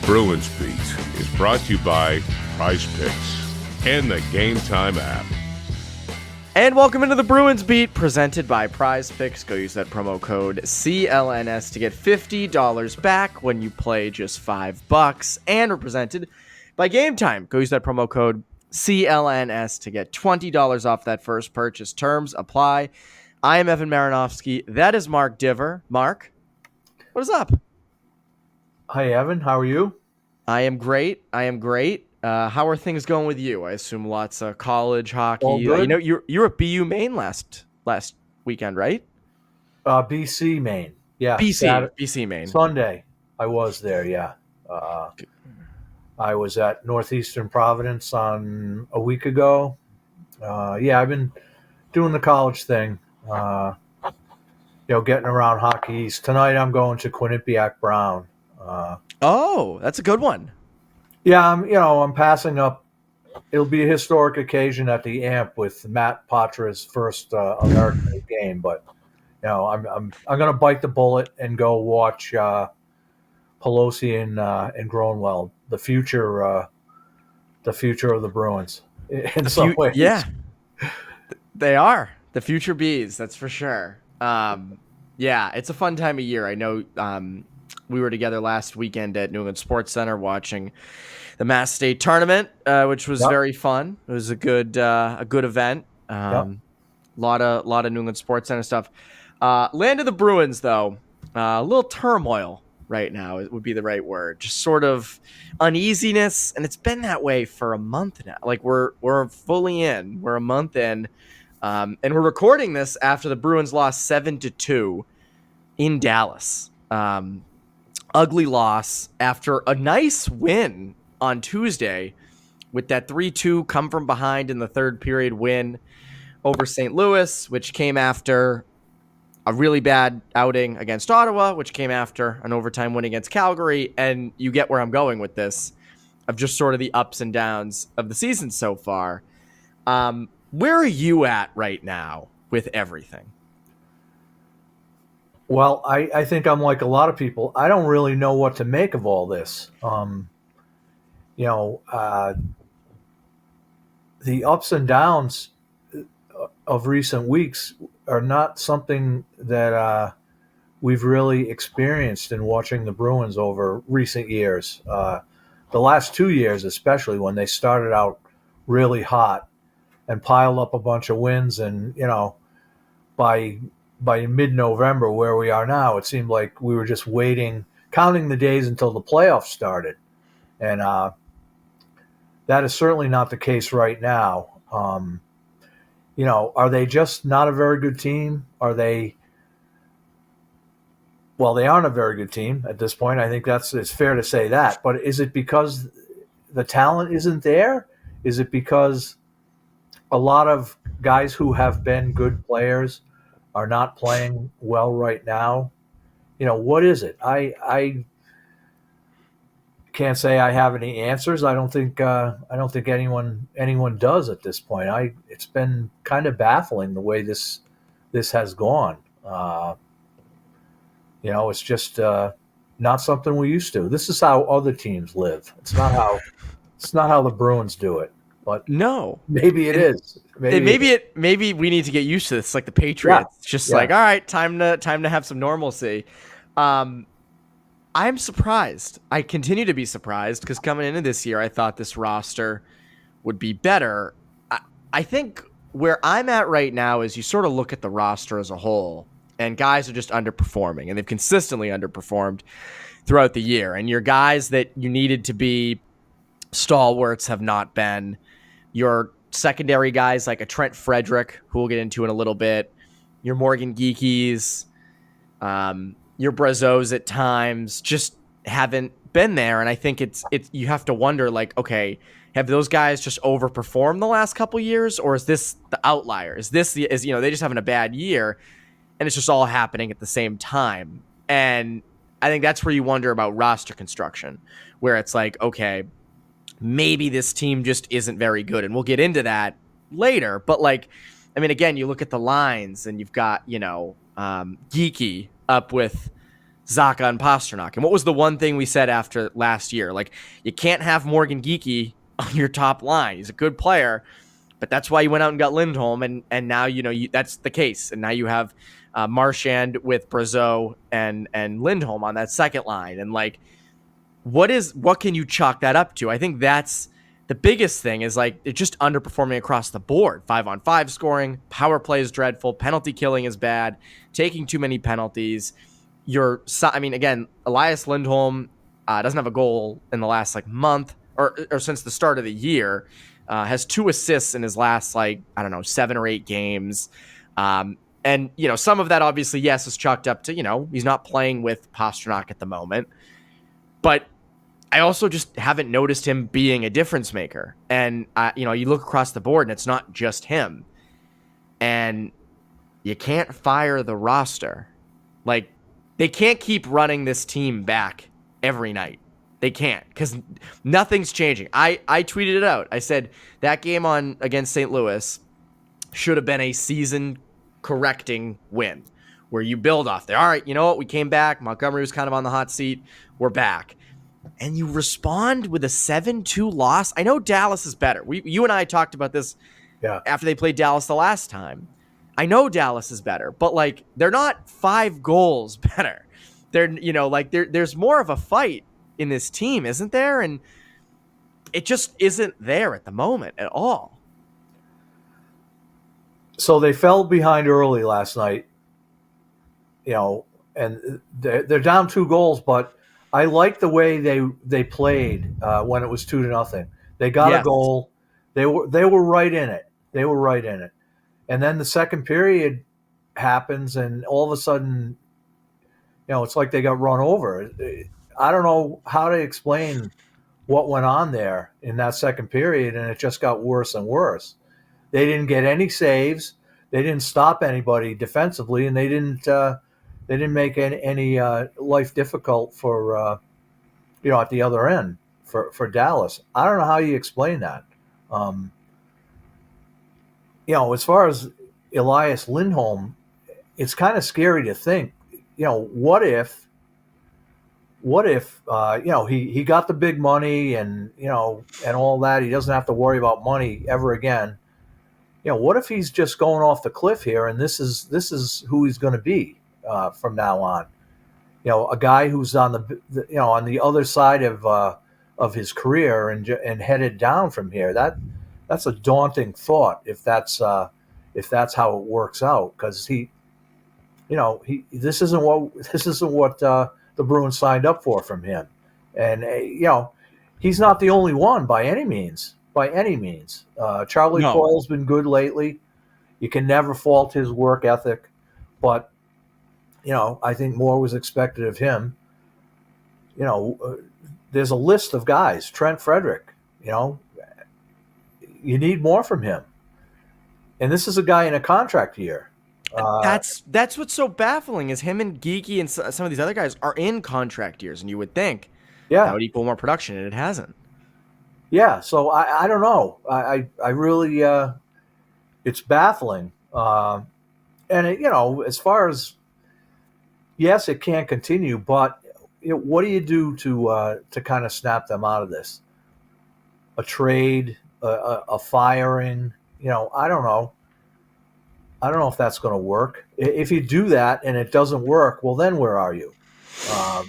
Bruins Beat is brought to you by PrizePicks and the GameTime app. And welcome into the Bruins Beat, presented by PrizePicks. Go use that promo code CLNS to get $50 back when you play just $5. And we're presented by GameTime. Go use that promo code CLNS to get $20 off that first purchase. Terms apply. I am Evan Marinofsky. That is Mark Divver. Mark, what is up? Hi, Evan. How are you? I am great. How are things going with you? I assume lots of college hockey. All good. You know, you're at BU Maine last weekend, right? BC Maine. Yeah. BC Maine. Sunday, I was there. Yeah. I was at Northeastern Providence on a week ago. I've been doing the college thing. Getting around hockey. Tonight, I'm going to Quinnipiac Brown. That's a good one. Yeah, I'm passing up. It'll be a historic occasion at the AMP with Matt Patra's first American League game, but I'm going to bite the bullet and go watch Pelosi and Gronwald, the future of the Bruins in some ways. Yeah, they are the future bees. That's for sure. It's a fun time of year. I know. We were together last weekend at New England Sports Center watching the Mass State tournament, which was very fun. It was a good event. Lot of New England Sports Center stuff. Land of the Bruins, though, a little turmoil right now would be the right word. Just sort of uneasiness, and it's been that way for a month now. Like we're fully in. We're a month in, and we're recording this after the Bruins lost 7-2 in Dallas. Ugly loss after a nice win on Tuesday with that 3-2 come from behind in the third period win over St. Louis, which came after a really bad outing against Ottawa, which came after an overtime win against Calgary. And you get where I'm going with this, of just sort of the ups and downs of the season so far. Where are you at right now with everything? Well, I think I'm like a lot of people. I don't really know what to make of all this. The ups and downs of recent weeks are not something that we've really experienced in watching the Bruins over recent years. The last 2 years, especially, when they started out really hot and piled up a bunch of wins, and by mid-November, where we are now, it seemed like we were just waiting, counting the days until the playoffs started. And that is certainly not the case right now. Are they just not a very good team? Well, they aren't a very good team at this point. I think it's fair to say that. But is it because the talent isn't there? Is it because a lot of guys who have been good players are not playing well right now? What is it? I can't say I have any answers. I don't think anyone does at this point. It's been kind of baffling the way this has gone. It's just not something we used to. This is how other teams live. It's not how the Bruins do it. But no, maybe it is. Maybe we need to get used to this, like the Patriots. Like, all right, time to have some normalcy. I'm surprised. I continue to be surprised because coming into this year, I thought this roster would be better. I think where I'm at right now is you sort of look at the roster as a whole, and guys are just underperforming, and they've consistently underperformed throughout the year. And your guys that you needed to be stalwarts have not been. Your secondary guys like a Trent Frederick, who we'll get into in a little bit, your Morgan Geekies, your Brazos at times just haven't been there. And I think it's you have to wonder, like, okay, have those guys just overperformed the last couple years, or is this the outlier? Is they just having a bad year and it's just all happening at the same time? And I think that's where you wonder about roster construction, where it's like, okay, maybe this team just isn't very good. And we'll get into that later. But again, you look at the lines and you've got, Geeky up with Zacha and Pasternak. And what was the one thing we said after last year? Like, you can't have Morgan Geekie on your top line. He's a good player, but that's why you went out and got Lindholm, and now that's the case. And now you have Marchand with Brazeau and Lindholm on that second line. And like, what can you chalk that up to? I think that's the biggest thing is like it's just underperforming across the board. 5-on-5 scoring, power play is dreadful, penalty killing is bad, taking too many penalties. Again, Elias Lindholm doesn't have a goal in the last like month or since the start of the year. Has 2 assists in his last 7 or 8 games. And some of that obviously, yes, is chalked up to, he's not playing with Pasternak at the moment. But I also just haven't noticed him being a difference maker. And, you look across the board and it's not just him. And you can't fire the roster. Like, they can't keep running this team back every night. They can't, because nothing's changing. I tweeted it out. I said that game against St. Louis should have been a season-correcting win, where you build off there. All right, you know what? We came back. Montgomery was kind of on the hot seat. We're back. And you respond with a 7-2 loss. I know Dallas is better. You and I talked about this after they played Dallas the last time. I know Dallas is better, but like they're not 5 goals better. They're there's more of a fight in this team, isn't there? And it just isn't there at the moment at all. So they fell behind early last night, and they're down 2 goals, but I like the way they played when it was 2-0. They got a goal. They were right in it. And then the second period happens, and all of a sudden, it's like they got run over. I don't know how to explain what went on there in that second period, and it just got worse and worse. They didn't get any saves. They didn't stop anybody defensively, and they didn't make any life difficult for at the other end for Dallas. I don't know how you explain that. As far as Elias Lindholm, it's kind of scary to think, what if he got the big money and all that, he doesn't have to worry about money ever again. What if he's just going off the cliff here, and this is who he's going to be from now on? A guy who's on the other side of his career and headed down from here. That's a daunting thought if that's how it works out, because this isn't what the Bruins signed up for from him, and he's not the only one by any means. Charlie Coyle's been good lately. You can never fault his work ethic, but I think more was expected of him. There's a list of guys. Trent Frederick, you need more from him. And this is a guy in a contract year. That's what's so baffling is him and Geekie and some of these other guys are in contract years, and you would think that would equal more production, and it hasn't. Yeah, so I don't know. I really it's baffling. And as far as, yes, it can't continue, but what do you do to kind of snap them out of this? A trade, a firing, I don't know. I don't know if that's going to work. If you do that and it doesn't work, well, then where are you? Well,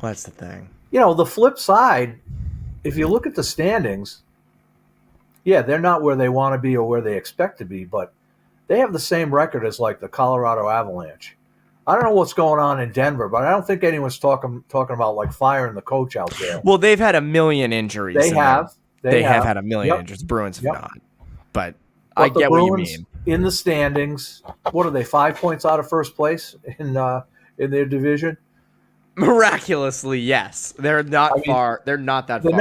that's the thing. The flip side, if you look at the standings, they're not where they want to be or where they expect to be, but they have the same record as like the Colorado Avalanche. I don't know what's going on in Denver, but I don't think anyone's talking about like firing the coach out there. Well, they've had a million injuries. They have had a million injuries. The Bruins have not. But I get what you mean. In the standings, what are they? 5 points out of first place in their division. Miraculously, yes. They're not far. They're not that far.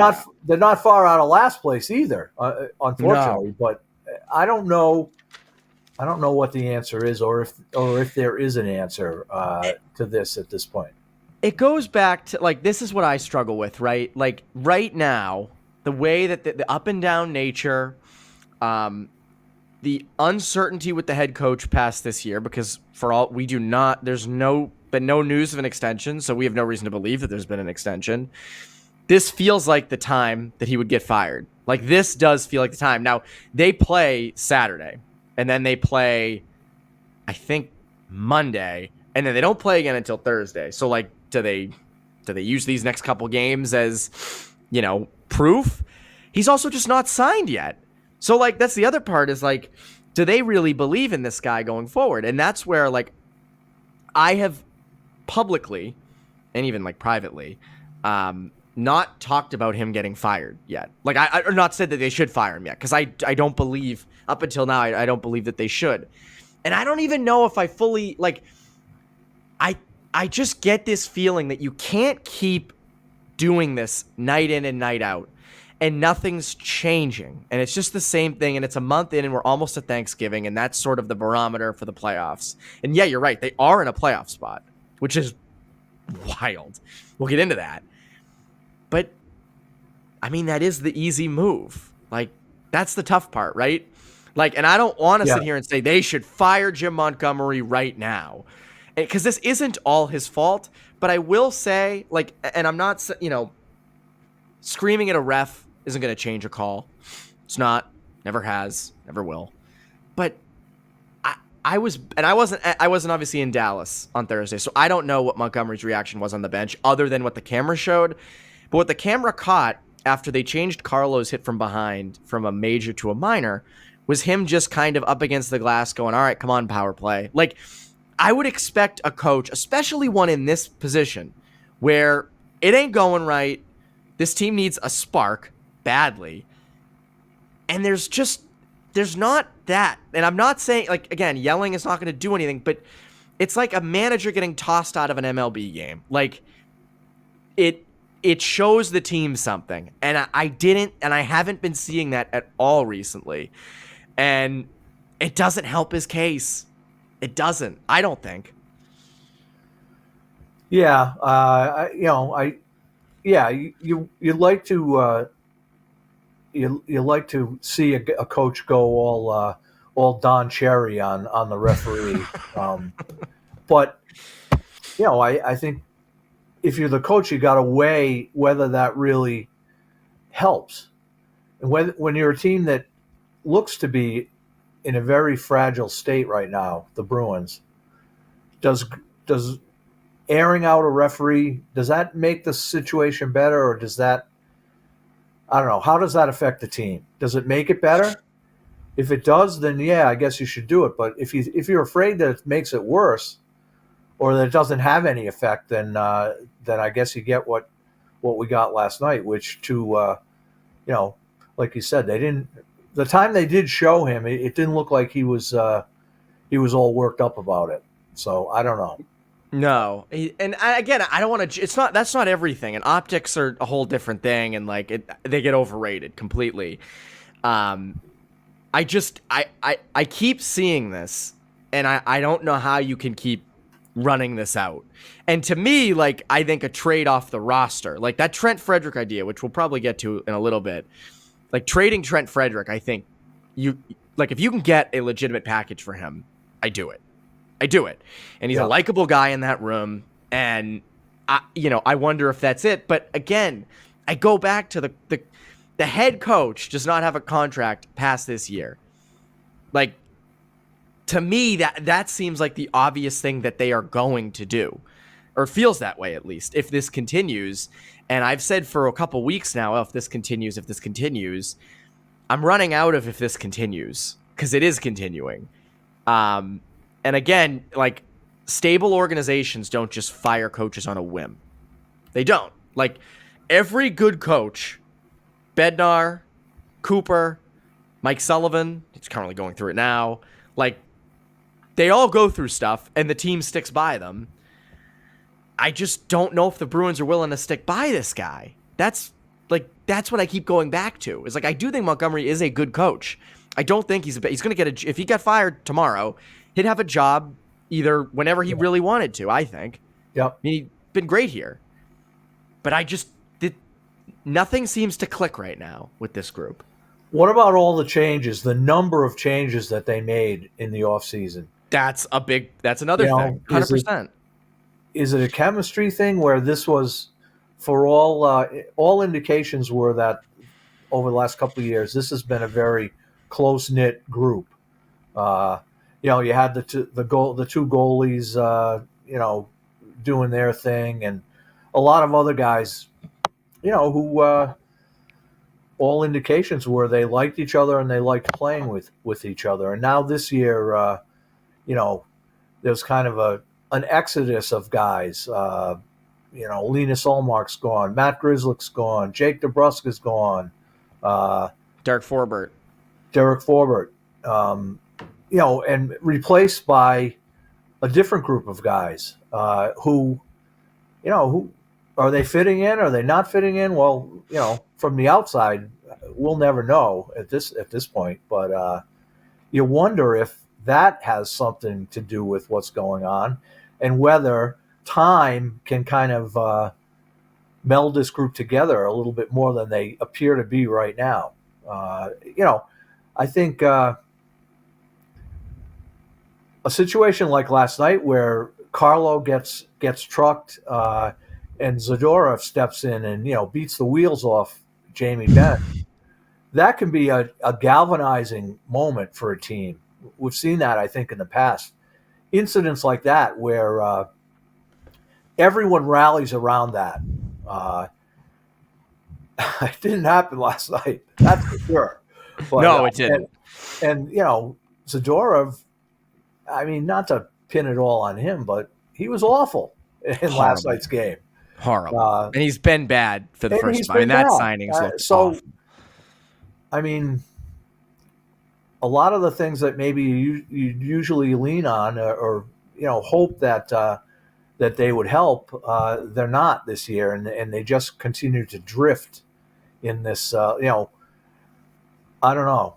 They're not far out of last place either, unfortunately. No. But I don't know. I don't know what the answer is, or if there is an answer to this at this point. It goes back to like this is what I struggle with, right? Like right now, the way that the up and down nature, the uncertainty with the head coach past this year, because there's no but no news of an extension, so we have no reason to believe that there's been an extension. This feels like the time that he would get fired. Like, this does feel like the time. Now, they play Saturday, and then they play, I think, Monday, and then they don't play again until Thursday. So, like, do they use these next couple games as, proof? He's also just not signed yet. So, like, that's the other part is, like, do they really believe in this guy going forward? And that's where, like, I have publicly, and even, like, privately, not talked about him getting fired yet. Like, I not said that they should fire him yet, because I don't believe, up until now, I don't believe that they should. And I don't even know if I fully, like, I just get this feeling that you can't keep doing this night in and night out, and nothing's changing. And it's just the same thing, and it's a month in, and we're almost at Thanksgiving, and that's sort of the barometer for the playoffs. And yeah, you're right, they are in a playoff spot, which is wild. We'll get into that. But, I mean, that is the easy move. Like, that's the tough part, right? Like, and I don't want to sit here and say they should fire Jim Montgomery right now, because this isn't all his fault. But I will say, like, and I'm not, screaming at a ref isn't going to change a call. It's not, never has, never will. But I wasn't obviously in Dallas on Thursday, so I don't know what Montgomery's reaction was on the bench, other than what the camera showed. But what the camera caught after they changed Carlo's hit from behind from a major to a minor was him just kind of up against the glass going, all right, come on, power play. Like, I would expect a coach, especially one in this position, where it ain't going right, this team needs a spark badly, and there's not that. And I'm not saying, like, again, yelling is not going to do anything, but it's like a manager getting tossed out of an MLB game. Like, it shows the team something, and I haven't been seeing that at all recently, and it doesn't help his case. It doesn't. I don't think. Yeah, you like to you like to see a coach go all Don Cherry on the referee, but I think if you're the coach, you got to weigh whether that really helps, and when you're a team that looks to be in a very fragile state right now, the Bruins, does airing out a referee, does that make the situation better, or does that, I don't know, how does that affect the team? Does it make it better? If it does, then yeah, I guess you should do it. But if you're afraid that it makes it worse, or that it doesn't have any effect, then I guess you get what we got last night, which like you said, they didn't. The time they did show him, it didn't look like he was all worked up about it. So I don't know. No, and again, I don't want to. That's not everything, and optics are a whole different thing, and like they get overrated completely. I keep seeing this, and I don't know how you can keep running this out. And to me, like, I think a trade off the roster, like that Trent Frederick idea, which we'll probably get to in a little bit, like trading Trent Frederick, I think if you can get a legitimate package for him, I do it. And he's a likable guy in that room. And I wonder if that's it. But again, I go back to the head coach does not have a contract past this year. Like, to me, that seems like the obvious thing that they are going to do, or feels that way, at least, if this continues. And I've said for a couple weeks now, if this continues, I'm running out of if this continues, because it is continuing. And again, like, stable organizations don't just fire coaches on a whim. They don't. Like, every good coach, Bednar, Cooper, Mike Sullivan, he's currently going through it now, like, they all go through stuff, and the team sticks by them. I just don't know if the Bruins are willing to stick by this guy. That's what I keep going back to. Is like, I do think Montgomery is a good coach. I don't think he's going to get if he got fired tomorrow, he'd have a job either whenever he really wanted to, I think. Yep. I mean, he's been great here. But nothing seems to click right now with this group. What about all the changes, the number of changes that they made in the offseason? That's another thing. 100%. is it a chemistry thing where this was, for all indications were that over the last couple of years, this has been a very close-knit group. You had the two goalies, doing their thing, and a lot of other guys, who all indications were they liked each other and they liked playing with each other. And now this year, there's kind of an exodus of guys. Linus Ullmark's gone, Matt Grzelcyk's gone, Jake DeBrusk's gone, Derek Forbort, and replaced by a different group of guys who are they fitting in? Are they not fitting in? Well, from the outside, we'll never know at this point. But you wonder if that has something to do with what's going on, and whether time can kind of meld this group together a little bit more than they appear to be right now. I think a situation like last night where Carlo gets trucked and Zadorov steps in and beats the wheels off Jamie Benn, that can be a galvanizing moment for a team. We've seen that, I think, in the past. Incidents like that where everyone rallies around that. It didn't happen last night, that's for sure. But, no, it didn't. And Zadorov, I mean, not to pin it all on him, but he was awful in last night's game. Horrible. And he's been bad for the first time. That signing's looked awful. I mean, a lot of the things that maybe you usually lean on or hope that they would help, they're not this year, and they just continue to drift in this. I don't know.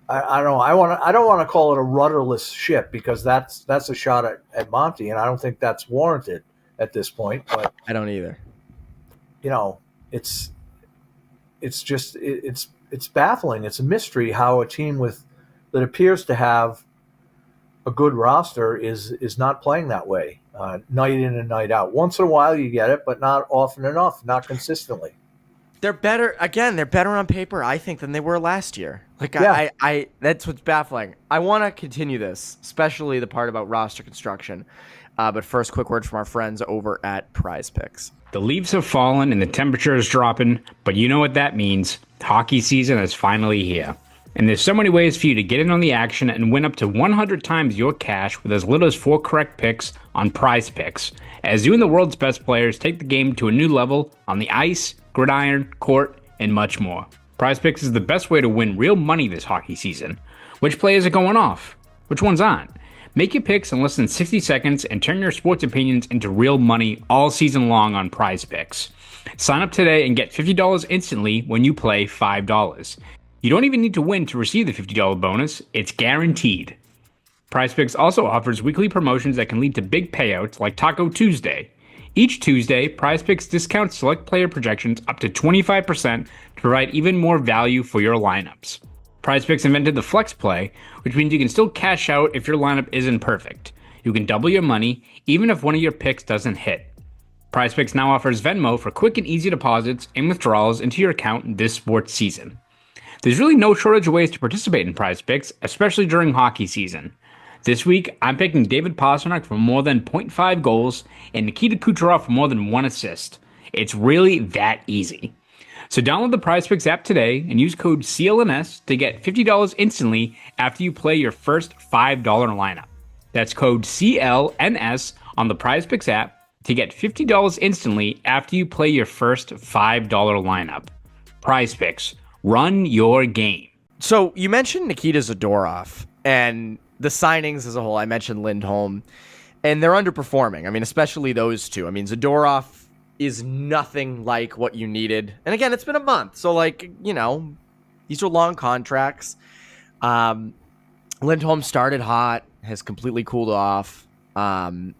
I don't know. I don't want to call it a rudderless ship, because that's a shot at Monty, and I don't think that's warranted at this point. But I don't either. It's baffling. It's a mystery how a team that appears to have a good roster is not playing that way, night in and night out. Once in a while you get it, but not often enough, not consistently. They're better on paper, I think, than they were last year. I that's what's baffling. I want to continue this, especially the part about roster construction. But first, quick word from our friends over at PrizePicks. The leaves have fallen and the temperature is dropping, but you know what that means. Hockey season is finally here. And there's so many ways for you to get in on the action and win up to 100 times your cash with as little as 4 correct picks on PrizePicks, as you and the world's best players take the game to a new level on the ice, gridiron, court, and much more. PrizePicks is the best way to win real money this hockey season. Which players are going off? Which ones aren't? Make your picks in less than 60 seconds and turn your sports opinions into real money all season long on PrizePicks. Sign up today and get $50 instantly when you play $5. You don't even need to win to receive the $50 bonus. It's guaranteed. PrizePicks also offers weekly promotions that can lead to big payouts like Taco Tuesday. Each Tuesday, PrizePicks discounts select player projections up to 25% to provide even more value for your lineups. PrizePicks invented the flex play, which means you can still cash out if your lineup isn't perfect. You can double your money even if one of your picks doesn't hit. PrizePicks now offers Venmo for quick and easy deposits and withdrawals into your account this sports season. There's really no shortage of ways to participate in PrizePicks, especially during hockey season. This week, I'm picking David Pastrnak for more than 0.5 goals and Nikita Kucherov for more than 1 assist. It's really that easy. So download the PrizePicks app today and use code CLNS to get $50 instantly after you play your first $5 lineup. That's code CLNS on the PrizePicks app to get $50 instantly after you play your first $5 lineup. PrizePicks, run your game. So you mentioned Nikita Zadorov and the signings as a whole. I mentioned Lindholm, and they're underperforming. I mean, especially those two. I mean, Zadorov is nothing like what you needed. And again, it's been a month. So, these are long contracts. Lindholm started hot, has completely cooled off. I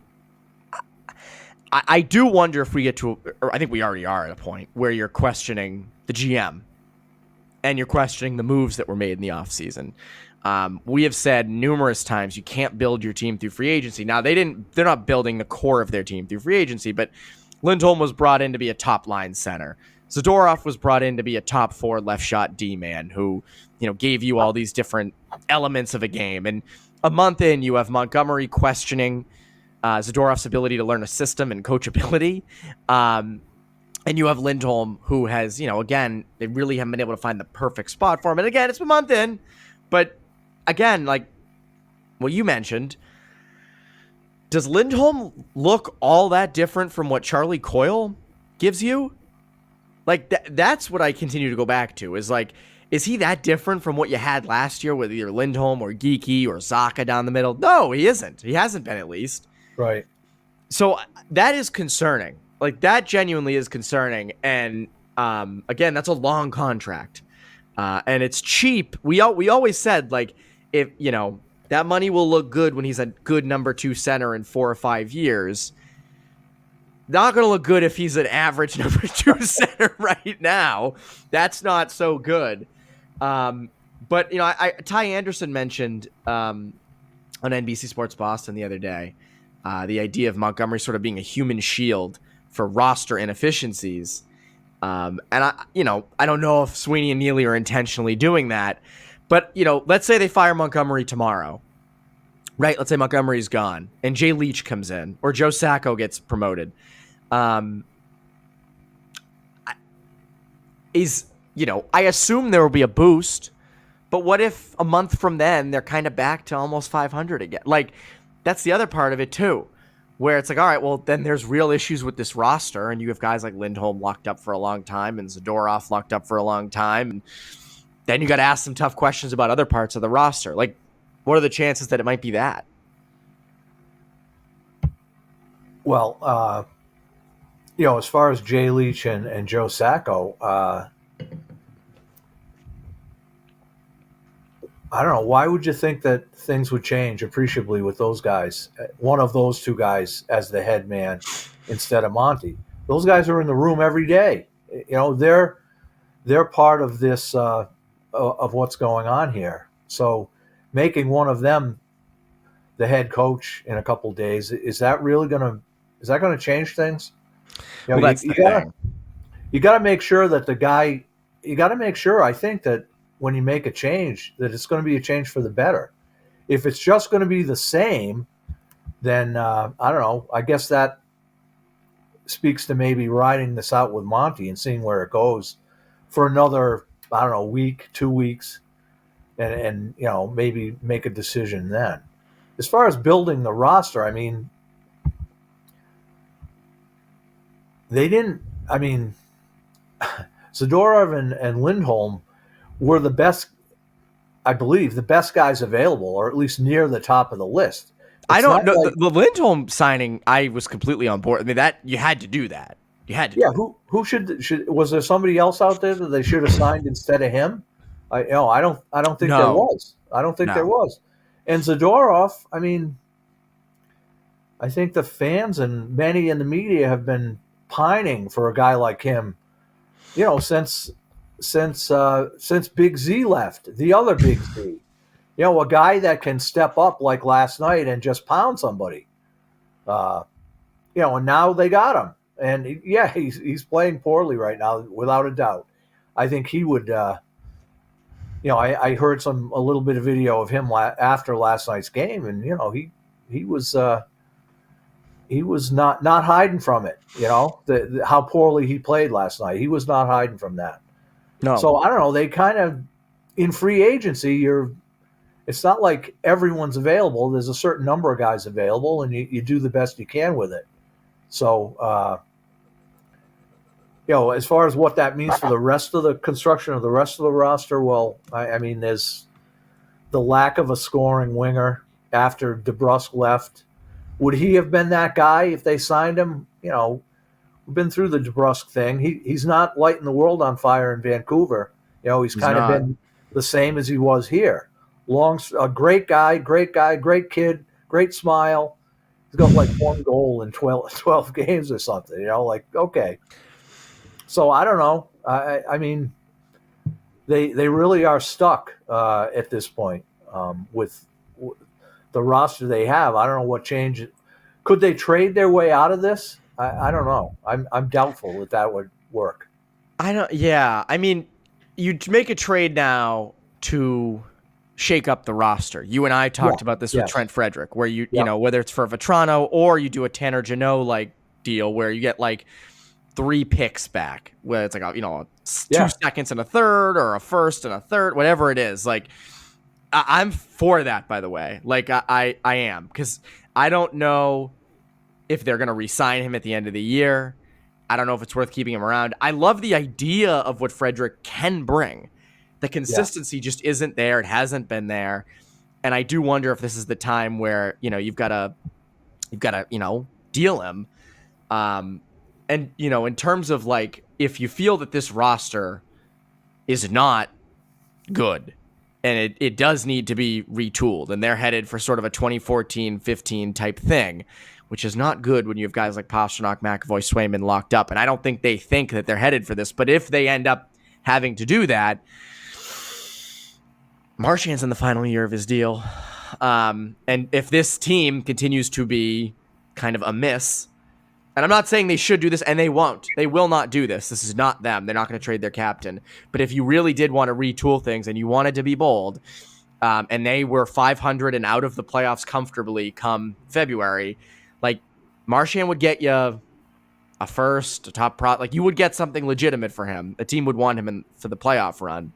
do wonder if we get to, or I think we already are at a point where you're questioning the GM and you're questioning the moves that were made in the offseason. We have said numerous times you can't build your team through free agency. Now they're not building the core of their team through free agency, but Lindholm was brought in to be a top line center. Zadorov was brought in to be a top 4 left shot D man who, gave you all these different elements of a game. And a month in, you have Montgomery questioning Zadorov's ability to learn a system and coachability. And you have Lindholm, who has, again, they really haven't been able to find the perfect spot for him. And again, it's a month in, but again, like what you mentioned, does Lindholm look all that different from what Charlie Coyle gives you? Like, that's what I continue to go back to, is like, is he that different from what you had last year with either Lindholm or Geeky or Zaka down the middle? No, he isn't. He hasn't been, at least. Right. So that is concerning. Like, that genuinely is concerning. And again, that's a long contract. And it's cheap. We always said, like, if, that money will look good when he's a good number 2 center in 4 or 5 years. Not going to look good if he's an average number 2 center right now. That's not so good. But, Ty Anderson mentioned on NBC Sports Boston the other day the idea of Montgomery sort of being a human shield for roster inefficiencies. And I don't know if Sweeney and Neely are intentionally doing that, but let's say they fire Montgomery tomorrow, right? Let's say Montgomery's gone and Jay Leach comes in, or Joe Sacco gets promoted. I assume there will be a boost, but what if a month from then they're kind of back to almost 500 again? Like, that's the other part of it too, where it's like, all right, well, then there's real issues with this roster, and you have guys like Lindholm locked up for a long time and Zadorov locked up for a long time. And then you got to ask some tough questions about other parts of the roster. Like, what are the chances that it might be that? Well, as far as Jay Leach and Joe Sacco, I don't know. Why would you think that things would change appreciably with those guys? One of those 2 guys as the head man instead of Monty. Those guys are in the room every day. They're part of this of what's going on here. So making one of them the head coach in a couple of days, is that going to change things? That's the thing. You got to make sure that the guy. You got to make sure. I think that when you make a change, that it's going to be a change for the better. If it's just going to be the same, then I don't know. I guess that speaks to maybe riding this out with Monty and seeing where it goes for another, I don't know, week, 2 weeks, and maybe make a decision then. As far as building the roster, I mean, Zadorov and Lindholm were the best, I believe, the best guys available, or at least near the top of the list. I don't know. The Lindholm signing, I was completely on board. I mean, that you had to do that. You had to. Yeah. Who should was there somebody else out there that they should have signed instead of him? I don't think there was. I don't think there was. And Zadorov, I mean, I think the fans and many in the media have been pining for a guy like him, since Big Z left, the other Big Z. A guy that can step up like last night and just pound somebody. And now they got him. And he's playing poorly right now, without a doubt. I think he would. I heard a little bit of video of him after last night's game, and he was not hiding from it. How poorly he played last night. He was not hiding from that. No. So I don't know. They kind of, in free agency, it's not like everyone's available. There's a certain number of guys available, and you do the best you can with it. So, as far as what that means for the rest of the construction of the rest of the roster, well, I mean, there's the lack of a scoring winger after DeBrusk left. Would he have been that guy if they signed him? We've been through the DeBrusk thing. He's not lighting the world on fire in Vancouver. He's kind of been the same as he was here. A great guy, great kid, great smile. He's got like 1 goal in 12 games or something. Okay. So I don't know. I mean, they really are stuck at this point. with the roster they have. I don't know what change. Could they trade their way out of this? I don't know. I'm doubtful that would work. Yeah. I mean, you'd make a trade now to shake up the roster. You and I talked about this with Trent Frederick, where you know, whether it's for Vetrano or you do a Tanner Janot like deal where you get like 3 picks back, where it's like, 2 seconds and a third, or a first and a third, whatever it is. Like, I'm for that, by the way. Like, I am, because I don't know if they're going to re-sign him at the end of the year. I don't know if it's worth keeping him around. I love the idea of what Frederick can bring. The consistency just isn't there. It hasn't been there. And I do wonder if this is the time where, you've got to, deal him. And, in terms of like, if you feel that this roster is not good and it does need to be retooled, and they're headed for sort of a 2014-15 type thing, which is not good when you have guys like Pastrnak, McAvoy, Swayman locked up. And I don't think they think that they're headed for this. But if they end up having to do that, Marchand's in the final year of his deal. And if this team continues to be kind of a miss, and I'm not saying they should do this, and they won't. They will not do this. This is not them. They're not going to trade their captain. But if you really did want to retool things and you wanted to be bold, and they were 500 and out of the playoffs comfortably come February, like, Marchand would get you a first, a top like, you would get something legitimate for him. A team would want him for the playoff run.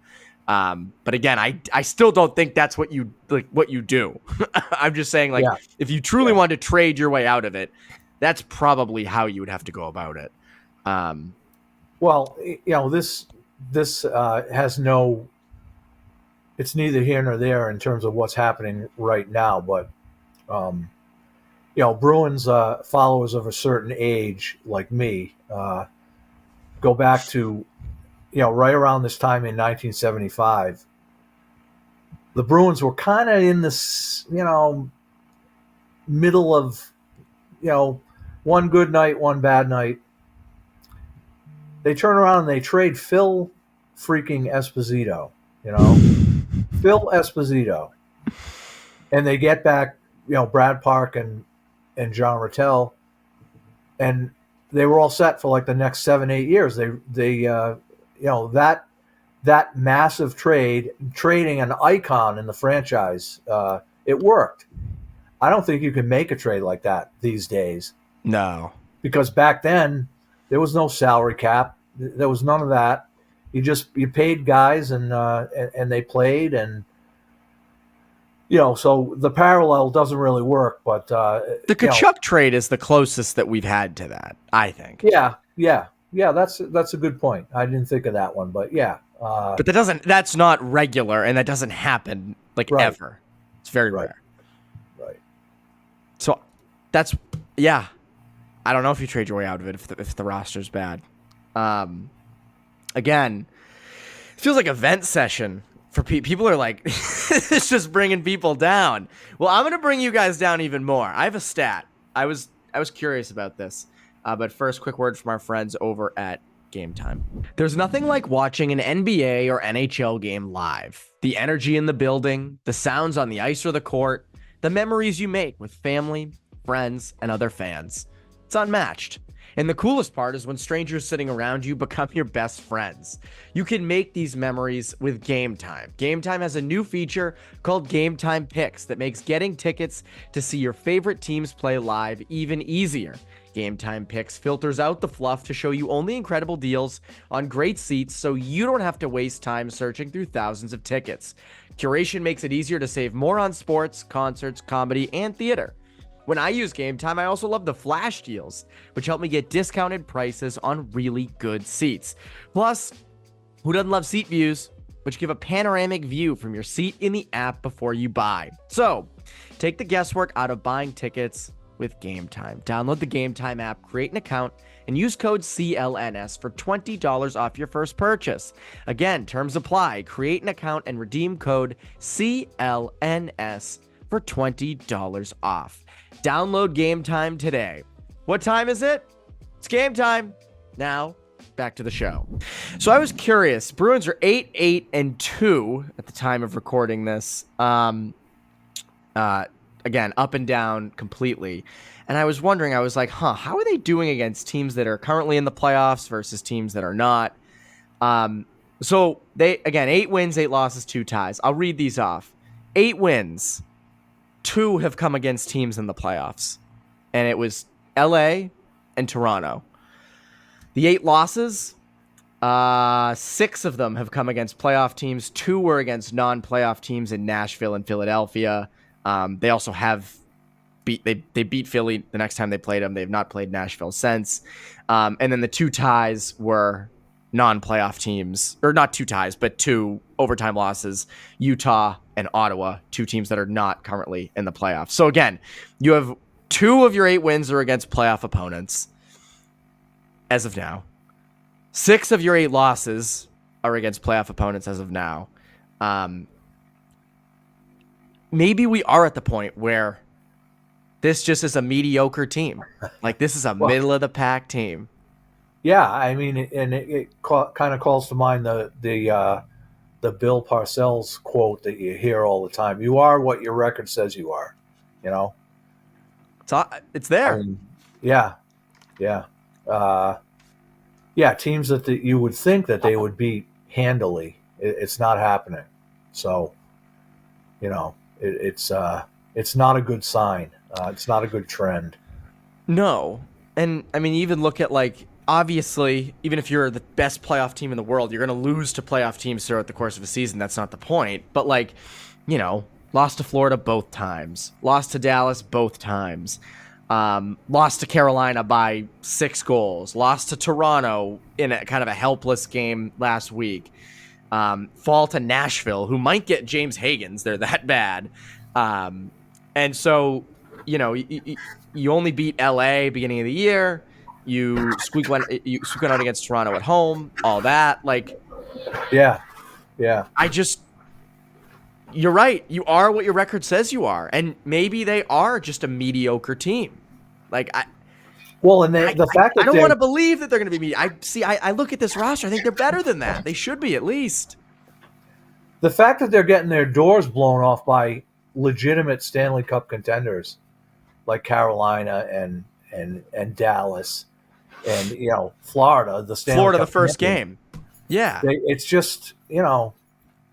But again, I still don't think that's what you do. I'm just saying, like, if you truly want to trade your way out of it, that's probably how you would have to go about it. Well, this has no, it's neither here nor there in terms of what's happening right now, but, Bruins followers of a certain age, like me, go back to, right around this time in 1975. The Bruins were kind of in this, middle of, one good night, one bad night. They turn around and they trade Phil freaking Esposito, Phil Esposito. And they get back, Brad Park and John Rattel, and they were all set for like the next 7-8 years. That massive trading an icon in the franchise, it worked. I don't think you can make a trade like that these days. No, because back then there was no salary cap. There was none of that. You paid guys and they played, and so the parallel doesn't really work. But the Tkachuk trade is the closest that we've had to that, I think. Yeah. That's a good point. I didn't think of that one, but yeah. But that's not regular, and that doesn't happen ever. It's very rare. Right. So that's I don't know if you trade your way out of it if the roster's bad. Again, it feels like a vent session for people are like, it's just bringing people down. Well, I'm going to bring you guys down even more. I have a stat. I was curious about this. But first, quick word from our friends over at GameTime. There's nothing like watching an NBA or NHL game live. The energy in the building, the sounds on the ice or the court, the memories you make with family, friends, and other fans. It's unmatched. And the coolest part is when strangers sitting around you become your best friends. You can make these memories with GameTime. GameTime has a new feature called GameTime Picks that makes getting tickets to see your favorite teams play live even easier. GameTime Picks filters out the fluff to show you only incredible deals on great seats so you don't have to waste time searching through thousands of tickets. Curation makes it easier to save more on sports, concerts, comedy, and theater. When I use GameTime, I also love the flash deals, which help me get discounted prices on really good seats. Plus, who doesn't love seat views, which give a panoramic view from your seat in the app before you buy? So, take the guesswork out of buying tickets with GameTime. Download the GameTime app, create an account, and use code CLNS for $20 off your first purchase. Again, terms apply. Create an account and redeem code CLNS for $20 off. Download GameTime today. What time is it? It's game time. Now, back to the show. So I was curious. Bruins are 8-8-2 at the time of recording this. Again, up and down completely. And I was wondering, I was like, how are they doing against teams that are currently in the playoffs versus teams that are not? So they, again, 8 wins, 8 losses, 2 ties. I'll read these off. 8 wins, 2 have come against teams in the playoffs. And it was LA and Toronto. The 8 losses, 6 of them have come against playoff teams. 2 were against non-playoff teams in Nashville and Philadelphia. They also have they beat Philly the next time they played them. They've not played Nashville since. And then the 2 ties were non-playoff teams, or not 2 ties, but 2 overtime losses, Utah and Ottawa, 2 teams that are not currently in the playoffs. So again, you have 2 of your 8 wins are against playoff opponents as of now. 6 of your 8 losses are against playoff opponents as of now. Maybe we are at the point where this just is a mediocre team. Like, this is a middle-of-the-pack team. Yeah, I mean, and it kind of calls to mind the Bill Parcells quote that you hear all the time. You are what your record says you are, you know? It's there. I mean, yeah. Teams that you would think that they would beat handily, it's not happening. So, you know, it's not a good sign. It's not a good trend. No. And, I mean, even look at, like, obviously, even if you're the best playoff team in the world, you're going to lose to playoff teams throughout the course of a season. That's not the point. But, like, you know, lost to Florida both times. Lost to Dallas both times. Lost to Carolina by 6 goals. Lost to Toronto in a kind of a helpless game last week. Fall to Nashville, who might get James Haggs. They're that bad. And so, you know, you only beat LA beginning of the year. You squeak one out against Toronto at home. All that, like, yeah. You're right. You are what your record says you are, and maybe they are just a mediocre team. Like, I don't want to believe that they're going to be I look at this roster. I think they're better than that. They should be, at least. The fact that they're getting their doors blown off by legitimate Stanley Cup contenders like Carolina and Dallas and, you know, Florida, the first game. Yeah. It's just, you know,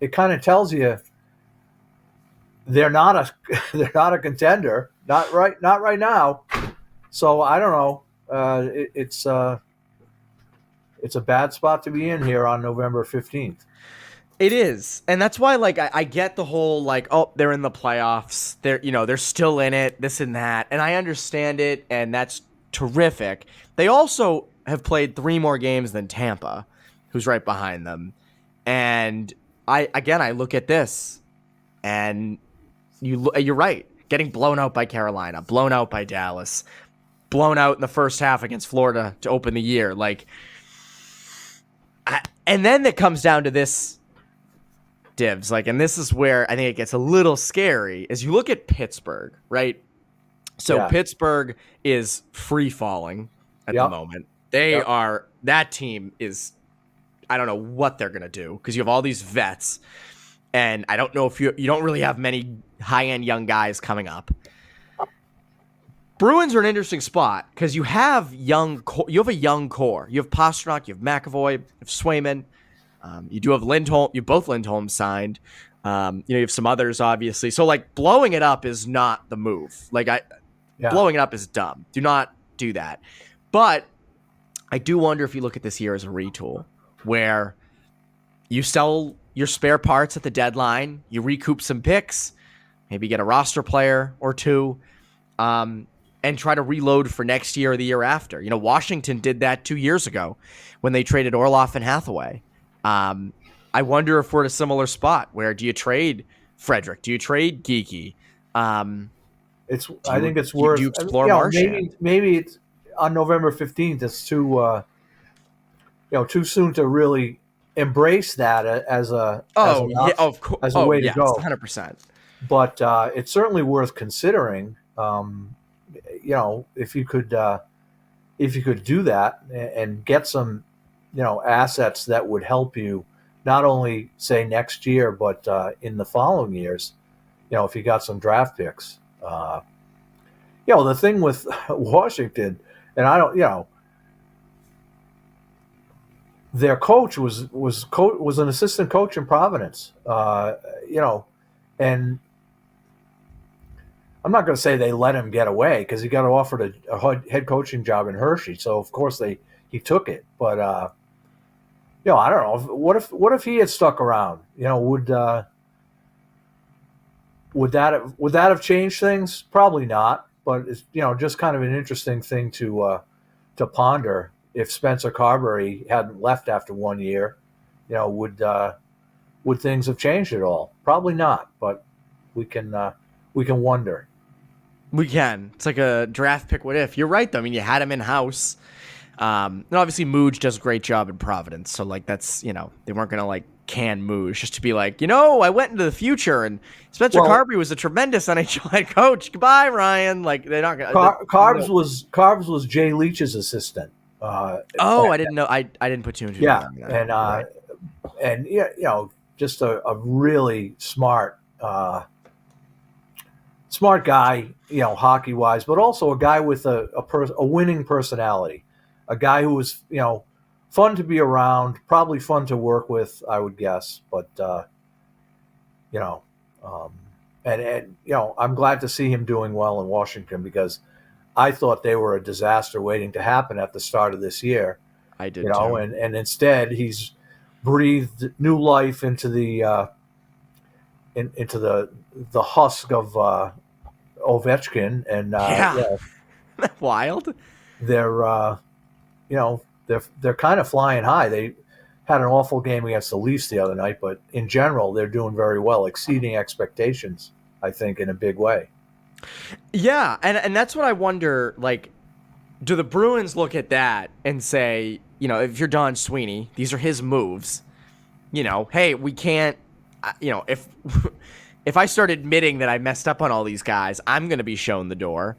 it kind of tells you they're not a contender, not right now. So I don't know. It's a bad spot to be in here on November 15th. It is. And that's why, like, I get the whole, like, oh, they're in the playoffs. They're still in it, this and that. And I understand it, and that's terrific. They also have played 3 more games than Tampa, who's right behind them. And I look at this, and you're right. Getting blown out by Carolina, blown out by Dallas, blown out in the first half against Florida to open the year. Like, and then it comes down to this, Divs. Like, and this is where I think it gets a little scary, is you look at Pittsburgh, right? So yeah. Pittsburgh is free falling at the moment. That team is, I don't know what they're going to do, because you have all these vets, and I don't know if you don't really have many high-end young guys coming up. Bruins are an interesting spot because you have a young core. You have Pastrnak, you have McAvoy, you have Swayman. You do have Lindholm. You both Lindholm signed. You have some others, obviously. So, like, blowing it up is not the move. Blowing it up is dumb. Do not do that. But I do wonder if you look at this year as a retool, where you sell your spare parts at the deadline, you recoup some picks, maybe get a roster player or 2, and try to reload for next year or the year after. You know, Washington did that 2 years ago when they traded Orlov and Hathaway. I wonder if we're at a similar spot where, do you trade Frederick? Do you trade Geeky? I think it's worth. Do you explore Marchand? Maybe it's on November 15th. It's too soon to really embrace that as a way to go. 100%. But it's certainly worth considering. If you could do that and get some assets that would help you not only say next year, but in the following years, if you got some draft picks. The thing with Washington, and I don't, their coach was an assistant coach in Providence, and I'm not going to say they let him get away because he got offered a head coaching job in Hershey, so of course he took it. But I don't know. What if he had stuck around? Would that have changed things? Probably not. But it's just kind of an interesting thing to ponder. If Spencer Carberry hadn't left after 1 year, would things have changed at all? Probably not. But we can wonder. We can. It's like a draft pick. What if? You're right, though. I mean, you had him in house. And obviously, Mooj does a great job in Providence. So, that's, they weren't going to, can Mooj just to be I went into the future and Spencer Carberry was a tremendous NHL head coach. Goodbye, Ryan. They're not going to. Carbs was Jay Leach's assistant. I didn't know. I didn't put two and two. Yeah. Right. And just a really smart guy, hockey wise, but also a guy with a winning personality, a guy who was, fun to be around, probably fun to work with, I would guess. But, I'm glad to see him doing well in Washington because I thought they were a disaster waiting to happen at the start of this year. I did too. And instead he's breathed new life into the husk of Ovechkin, and wild. They're they're kind of flying high. They had an awful game against the Leafs the other night, but in general they're doing very well, exceeding expectations, I think, in a big way. Yeah, and that's what I wonder. Do the Bruins look at that and say, if you're Don Sweeney, these are his moves. Hey, we can't. If I start admitting that I messed up on all these guys, I'm going to be shown the door.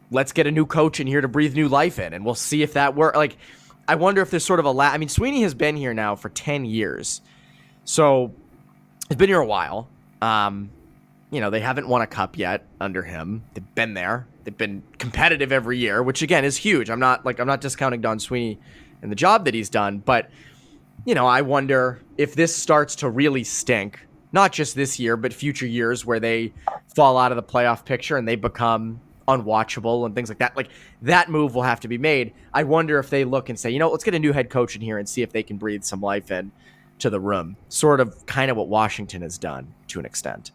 Let's get a new coach in here to breathe new life in, and we'll see if that works. I wonder if there's sort of I mean, Sweeney has been here now for 10 years. So he's been here a while. They haven't won a cup yet under him. They've been there. They've been competitive every year, which again is huge. I'm not discounting Don Sweeney and the job that he's done, but I wonder if this starts to really stink, not just this year, but future years where they fall out of the playoff picture and they become unwatchable and things like that. That move will have to be made. I wonder if they look and say, let's get a new head coach in here and see if they can breathe some life in to the room. Sort of kind of what Washington has done to an extent.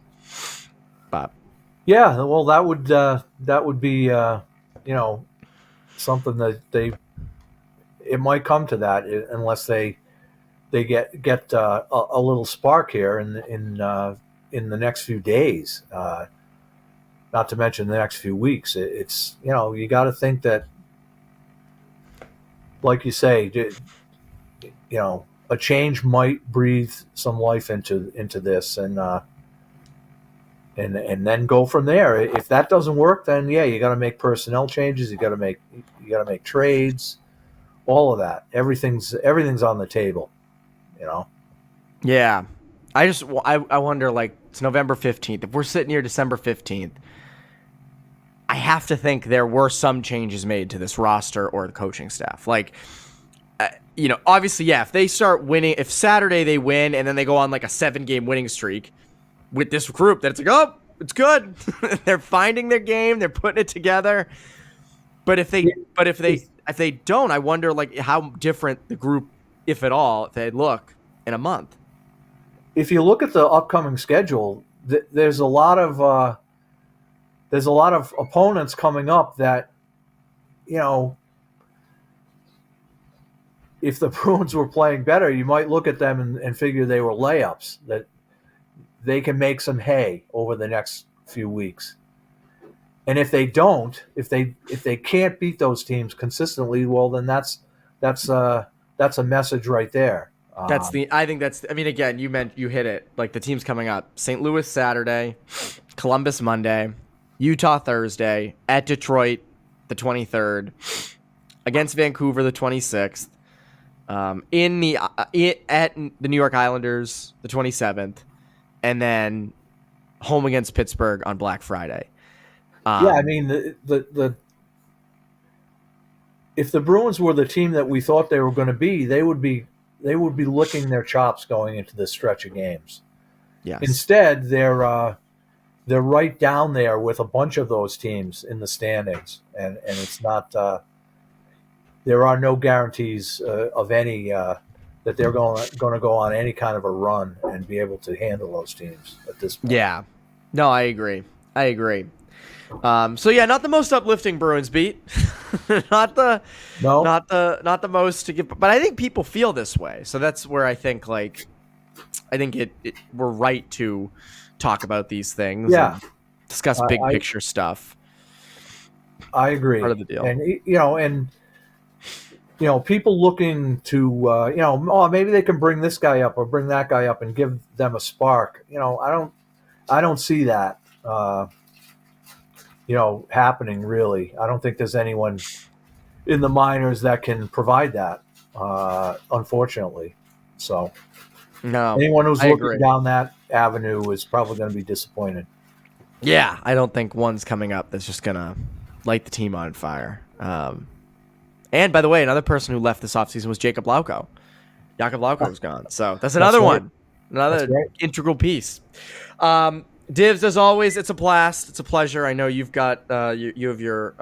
Bob. Yeah, well, that would be something that it might come to that unless they get a little spark here in the next few days. Not to mention the next few weeks. It's you got to think that, like you say, a change might breathe some life into this, and then go from there. If that doesn't work, then you got to make personnel changes. You got to make trades, all of that. Everything's on the table. Yeah, I wonder. It's November 15th. If we're sitting here December 15th. I have to think there were some changes made to this roster or the coaching staff. Obviously, if they start winning, if Saturday they win and then they go on a 7-game winning streak with this group, that's it's good. They're finding their game. They're putting it together. But if they don't, I wonder how different the group, if at all, if they look in a month. If you look at the upcoming schedule, there's a lot of opponents coming up that, if the Bruins were playing better, you might look at them and figure they were layups, that they can make some hay over the next few weeks. And if they don't, if they can't beat those teams consistently, well, then that's a message right there. Again, you hit it. The teams coming up: St. Louis Saturday, Columbus Monday, Utah Thursday, at Detroit the 23rd, against Vancouver the 26th, in the at the New York Islanders the 27th, and then home against Pittsburgh on Black Friday. Yeah, I mean the if the Bruins were the team that we thought they were going to be, they would be licking their chops going into this stretch of games. Yes. Instead, they're right down there with a bunch of those teams in the standings, and it's not. There are no guarantees of any that they're going to go on any kind of a run and be able to handle those teams at this point. Yeah, no, I agree. So yeah, not the most uplifting Bruins beat, not the most to give, but I think people feel this way. So that's where I think we're right to talk about these things. Yeah, and discuss big picture stuff. I agree. Part of the deal, and people looking to maybe they can bring this guy up or bring that guy up and give them a spark. I don't see that. Happening really. I don't think there's anyone in the minors that can provide that, unfortunately. So no, anyone who's I looking agree. down that avenue is probably going to be disappointed. Yeah, I don't think one's coming up that's just going to light the team on fire. And by the way, another person who left this offseason was Jacob Lauko. Jakob Lauko was gone. So that's another one. Another integral piece. Divs, as always, it's a blast. It's a pleasure. I know you've got you have your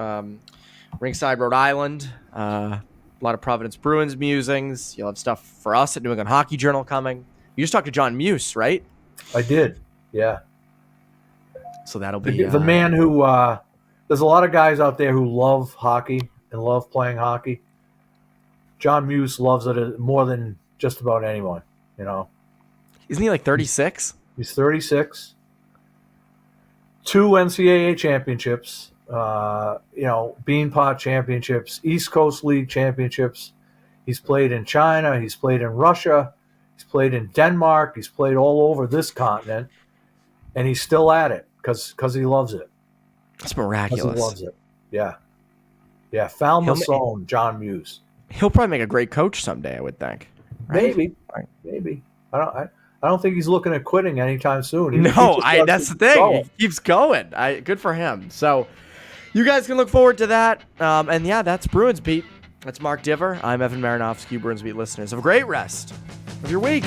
Ringside, Rhode Island, a lot of Providence Bruins musings. You'll have stuff for us at New England Hockey Journal coming. You just talked to John Muse, right? I did, yeah. So that'll be the man who. There's a lot of guys out there who love hockey and love playing hockey. John Muse loves it more than just about anyone. Isn't he like 36? He's 36. 2 NCAA championships, Beanpot championships, East Coast League championships. He's played in China. He's played in Russia. He's played in Denmark. He's played all over this continent, and he's still at it because he loves it. It's miraculous. He loves it. Yeah. Falmouth Zone, John Muse. He'll probably make a great coach someday, I would think. Right? Maybe. I don't think he's looking at quitting anytime soon. That's the thing. He keeps going. Good for him. So you guys can look forward to that. And yeah, that's Bruins Beat. That's Mark Divver. I'm Evan Marinofsky, Bruins Beat listeners. Have a great rest of your week.